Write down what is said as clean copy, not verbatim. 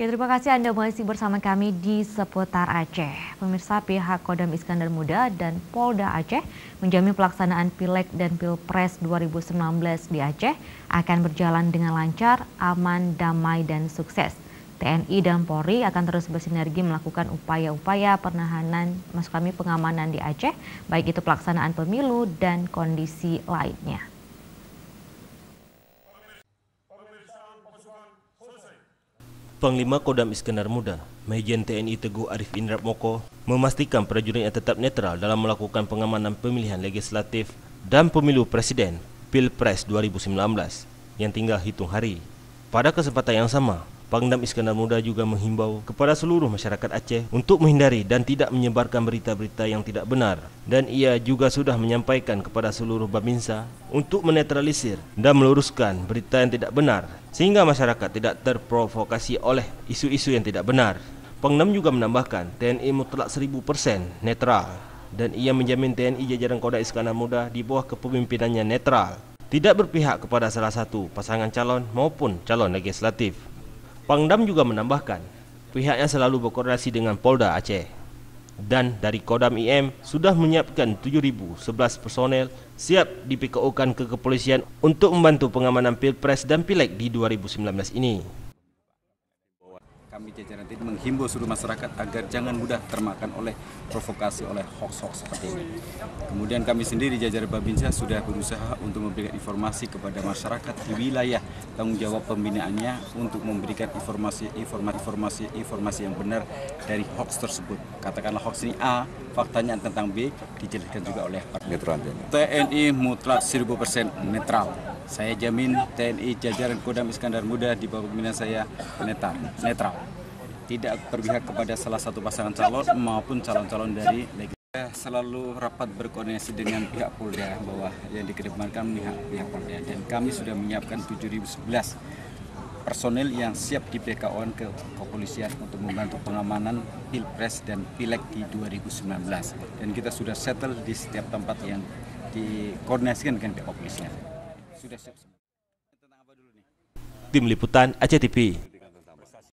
Oke, terima kasih Anda masih bersama kami di seputar Aceh. Pemirsa, pihak Kodam Iskandar Muda dan Polda Aceh menjamin pelaksanaan Pileg dan Pilpres 2019 di Aceh akan berjalan dengan lancar, aman, damai, dan sukses. TNI dan Polri akan terus bersinergi melakukan upaya-upaya pengamanan di Aceh, baik itu pelaksanaan pemilu dan kondisi lainnya. Panglima Kodam Iskandar Muda, Majen TNI Teguh Arif Indra Moko, memastikan prajuritnya tetap netral dalam melakukan pengamanan pemilihan legislatif dan pemilu presiden Pilpres 2019 yang tinggal hitung hari. Pada kesempatan yang sama, Pangdam Iskandar Muda juga menghimbau kepada seluruh masyarakat Aceh untuk menghindari dan tidak menyebarkan berita-berita yang tidak benar. Dan ia juga sudah menyampaikan kepada seluruh Babinsa untuk menetralisir dan meluruskan berita yang tidak benar, sehingga masyarakat tidak terprovokasi oleh isu-isu yang tidak benar. Pangdam juga menambahkan TNI mutlak 1000% netral, dan ia menjamin TNI jajaran Kodam Iskandar Muda di bawah kepemimpinannya netral, tidak berpihak kepada salah satu pasangan calon maupun calon legislatif. Pangdam juga menambahkan, pihaknya selalu berkoordinasi dengan Polda Aceh. Dan dari Kodam IM sudah menyiapkan 7.011 personel siap di-PKO-kan ke kepolisian untuk membantu pengamanan Pilpres dan Pileg di 2019 ini. Kami jajaran TNI menghimbau seluruh masyarakat agar jangan mudah termakan oleh provokasi oleh hoax-hoax seperti ini. Kemudian kami sendiri jajaran Babinsa sudah berusaha untuk memberikan informasi kepada masyarakat di wilayah tanggung jawab pembinaannya untuk memberikan informasi yang benar dari hoax tersebut. Katakanlah hoax ini A, faktanya tentang B, dijelaskan juga oleh netral. TNI mutlak 1000% netral. Saya jamin TNI jajaran Kodam Iskandar Muda di bawah pimpinan saya netral. Tidak berpihak kepada salah satu pasangan calon maupun calon-calon dari legislatif. Selalu rapat berkoordinasi dengan pihak Polda bahwa yang dikedepankan pihak Polda, dan kami sudah menyiapkan 7.011 personel yang siap di PKO ke kepolisian untuk membantu pengamanan Pilpres dan Pileg di 2019, dan kita sudah settle di setiap tempat yang dikoordinasikan dengan pihak kepolisian. Sudah siap semua. Tim Liputan Aceh TV.